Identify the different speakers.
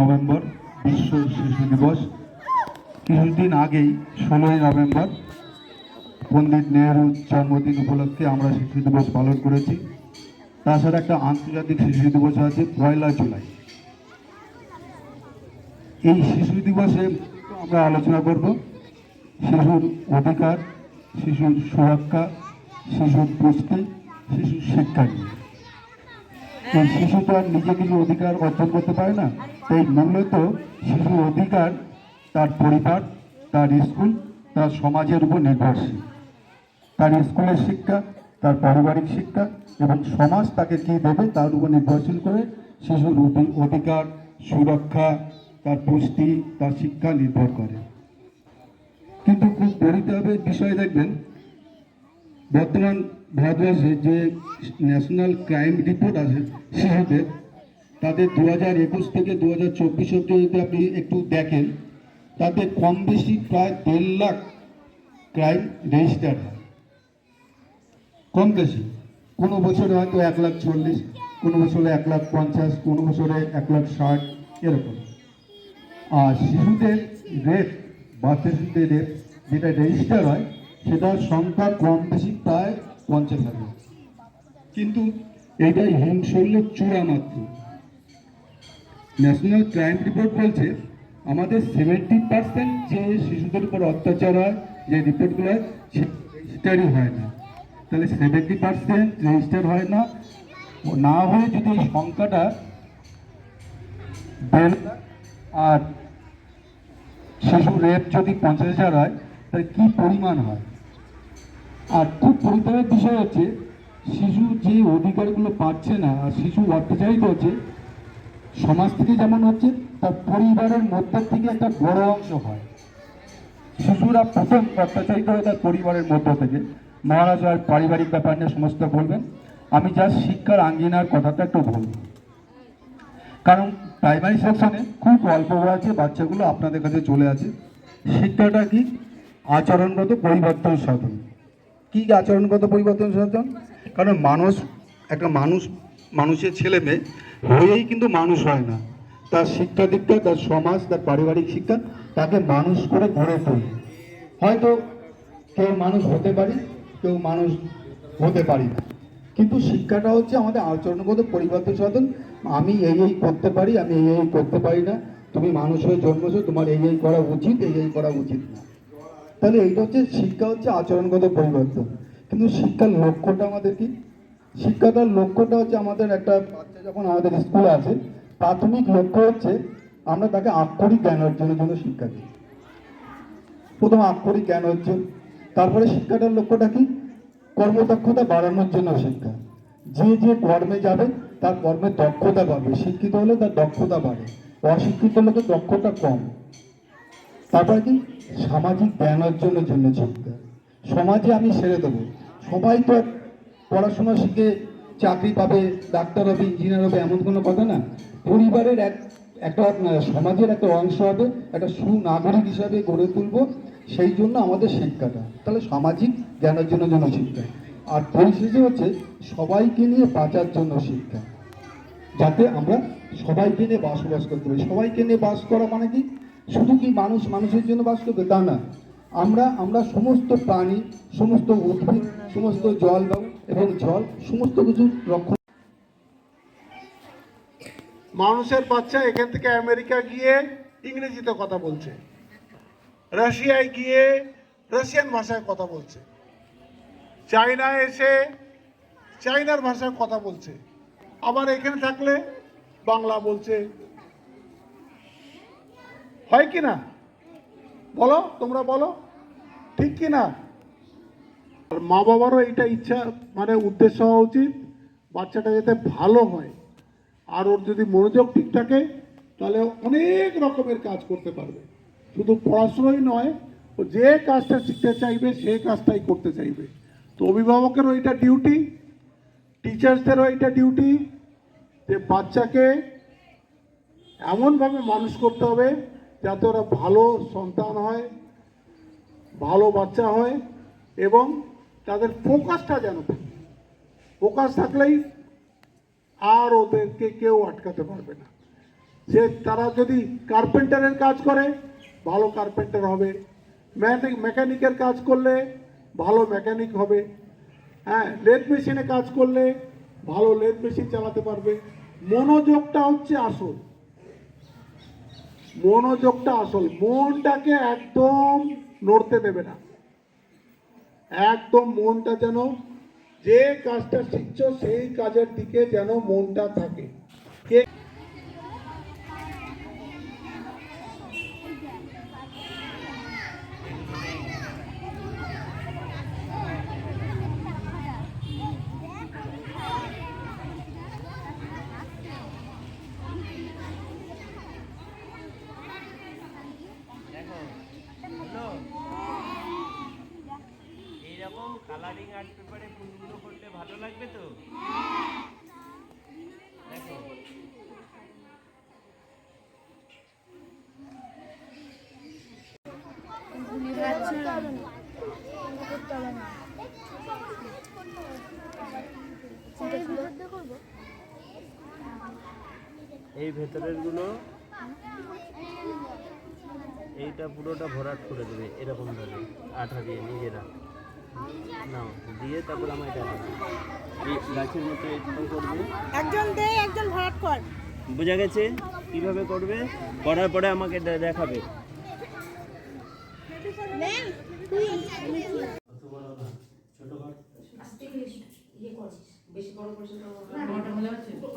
Speaker 1: November বিশ্ব শিশু দিবস। কিছুদিন আগেই 16ই নভেম্বর পণ্ডিত নেহরুর জন্মদিন উপলক্ষে আমরা শিশু দিবস পালন করেছি। তাছাড়া একটা আন্তর্জাতিক শিশু দিবস আছে 1 জুলাই। এই শিশু দিবসে আমরা আলোচনা করব শিশুর অধিকার, শিশুর সুরক্ষা, শিশুর পুষ্টি, শিশুর শিক্ষা নিয়ে। এই শিশু তো আর নিজে কিছু অধিকার অর্জন করতে পারে না, তাই মূলত শিশুর অধিকার তার পরিবার, তার স্কুল, তার সমাজের উপর নির্ভরশীল। তার স্কুলের শিক্ষা, তার পারিবারিক শিক্ষা এবং সমাজ তাকে কী দেবে তার উপর নির্ভরশীল করে শিশুর অধিকার, সুরক্ষা, তার পুষ্টি, তার শিক্ষা নির্ভর করে। কিন্তু খুব বলিতে হবে বিষয়, দেখবেন বর্তমান ভারতবর্ষে যে ন্যাশনাল ক্রাইম রিপোর্ট আছে শিশুদের, তাদের 2021 থেকে 2024 অব্দি যদি আপনি একটু দেখেন, তাতে কম বেশি প্রায় 1.5 লাখ ক্রাইম রেজিস্টার হয়। কম বেশি কোনো বছরে হয়তো 1,40,000, কোনো বছরে 1,50,000, কোনো বছরে 1,60,000 এরকম। আর শিশুদের রেপ, বাচ্চা শিশুদের রেপ যেটা রেজিস্টার হয়, সেটার সংখ্যা কম বেশি প্রায় 50,000। কিন্তু এইটাই হিংসল্য চূড়া মাত্র। ন্যাশনাল ক্রাইম রিপোর্ট বলছে আমাদের 70% যে শিশুদের উপর অত্যাচার হয়, যে রিপোর্টগুলো হয়, সে রেজিস্টারই হয় না। তাহলে 70% রেজিস্টার হয় না, না হয়ে যদি এই সংখ্যাটা আর শিশু রেপ যদি 50,000 হয়, তাহলে কী পরিমাণ হয়। আর খুব পরিতাপের বিষয় হচ্ছে শিশু যে অধিকারগুলো পাচ্ছে না, আর শিশু অত্যাচারিত হচ্ছে সমাজ থেকে, যেমন হচ্ছে তার পরিবারের মধ্যে থেকে একটা বড় অংশ হয়। শিশুরা প্রথম অত্যাচারিত হয় তার পরিবারের মধ্য থেকে। মহারাজ আর পারিবারিক ব্যাপার নিয়ে সমস্ত বলবেন, আমি জাস্ট শিক্ষার আঙ্গিনার কথাটা একটু বলব। কারণ প্রাইমারি সেকশনে খুব অল্প বয়সে বাচ্চাগুলো আপনাদের কাছে চলে আসে। শিক্ষাটা কি? আচরণগত পরিবর্তন সাধন। কী আচরণগত পরিবর্তন সাধন? কারণ একটা মানুষের ছেলে মেয়ে হয়েই কিন্তু মানুষ হয় না। তার শিক্ষা দীক্ষা, তার সমাজ, তার পারিবারিক শিক্ষা তাকে মানুষ করে গড়ে তোলে। হয়তো কেউ মানুষ হতে পারি, কেউ মানুষ হতে পারি না, কিন্তু শিক্ষাটা হচ্ছে আমাদের আচরণগত পরিবর্তন সাধন। আমি এই করতে পারি, আমি এই করতে পারি না, তুমি মানুষ হয়ে জন্মেছো, তোমার এই করা উচিত, এই করা উচিত না। তাহলে এইটা হচ্ছে শিক্ষা, হচ্ছে আচরণগত পরিবর্তন। কিন্তু শিক্ষার লক্ষ্যটা আমাদের কি? শিক্ষাটার লক্ষ্যটা হচ্ছে আমাদের একটা বাচ্চা যখন আমাদের স্কুলে আছে, প্রাথমিক লক্ষ্য হচ্ছে আমরা তাকে আক্ষরিক জ্ঞান অর্জনের জন্য শিক্ষা দিই। প্রথম আক্ষরিক জ্ঞান অর্জন। তারপরে শিক্ষাটার লক্ষ্যটা কি? কর্মদক্ষতা বাড়ানোর জন্য শিক্ষা। যে যে কর্মে যাবে তার কর্মের দক্ষতা বাড়বে। শিক্ষিত হলে তার দক্ষতা বাড়ে, অশিক্ষিত লোকের দক্ষতা কম। তারপরে কি? সামাজিক জ্ঞান অর্জনের জন্য শিক্ষা। সমাজে আমি সেরে দেবো, সবাই তো পড়াশোনা শিখে চাকরি পাবে, ডাক্তার হবে, ইঞ্জিনিয়ার হবে, এমন কোনো কথা না। পরিবারের একটা সমাজের একটা অংশ হবে, একটা সুনাগরিক হিসাবে গড়ে তুলব, সেই জন্য আমাদের শিক্ষাটা। তাহলে সামাজিক জ্ঞান অর্জনের জন্য শিক্ষা। আর পরিশেষে হচ্ছে সবাইকে নিয়ে বাঁচার জন্য শিক্ষা, যাতে আমরা সবাইকে নিয়ে বসবাস করতে পারি। সবাইকে নিয়ে বাস করা মানে কি? শুধু কি মানুষ মানুষের জন্য বাস করবে তা না, আমরা সমস্ত প্রাণী, সমস্ত উদ্ভিদ, সমস্ত জলবায়ু এবং জল, সমস্ত কিছু রক্ষণ।
Speaker 2: মানুষের বাচ্চা এখান থেকে আমেরিকা গিয়ে ইংরেজিতে কথা বলছে, রাশিয়ায় গিয়ে রাশিয়ান ভাষায় কথা বলছে, চায়নায় এসে চায়নার ভাষায় কথা বলছে, আবার এখানে থাকলে বাংলা বলছে। হয় কি না? বলো, তোমরা বলো, ঠিক কি না? আর মা বাবারও এইটা ইচ্ছা, মানে উদ্দেশ্য হওয়া উচিত বাচ্চাটা যাতে ভালো হয়। আর ওর যদি মনোযোগ ঠিক থাকে তাহলে অনেক রকমের কাজ করতে পারবে। শুধু পড়াশোনাই নয়, ও যে কাজটা শিখতে চাইবে সেই কাজটাই করতে চাইবে। তো অভিভাবকেরও এটা ডিউটি, টিচার্সদেরও এটা ডিউটি, যে বাচ্চাকে এমনভাবে মানুষ করতে হবে যাতে ওরা ভালো সন্তান হয়, ভালো বাচ্চা হয়, এবং তাদের ফোকাসটা যেন থাকে। ফোকাস থাকলেই আর ওদেরকে কেউ আটকাতে পারবে না। তারা যদি কার্পেন্টারের কাজ করে ভালো কার্পেন্টার হবে, মেকানিকের কাজ করলে ভালো মেকানিক হবে, হ্যাঁ, লেদ মেশিনে কাজ করলে ভালো লেদ মেশিন চালাতে পারবে। মনোযোগটা হচ্ছে আসল, মনোযোগটা আসল। মনটাকে একদম নড়তে দেবে না, একদম মনটা যেন যে কাজটা শিখছো সেই কাজের দিকে যেন মনটা থাকে। কে
Speaker 3: এইরকম কালারিং আর্ট পেপারে ফুলগুলো করলে ভালো লাগবে তো? দেখো এই ভেতরের গুলো এইটা পুরোটা ভরাট করে দেবে এরকম ভাবে আঠা দিয়ে নিজেরা নাও দিয়ে তারপর আমায় দেখাবে এই গাছের মতো এইটা করবে
Speaker 4: একজন দে একজন ভরাট কর।
Speaker 3: বোঝা গেছে কিভাবে করবে? করার পরে আমাকে দেখাবে।
Speaker 4: নেন তুই
Speaker 3: ছোট ঘর
Speaker 5: আস্তে করে ইয়ে করছিস, বেশি বড় করছিস তো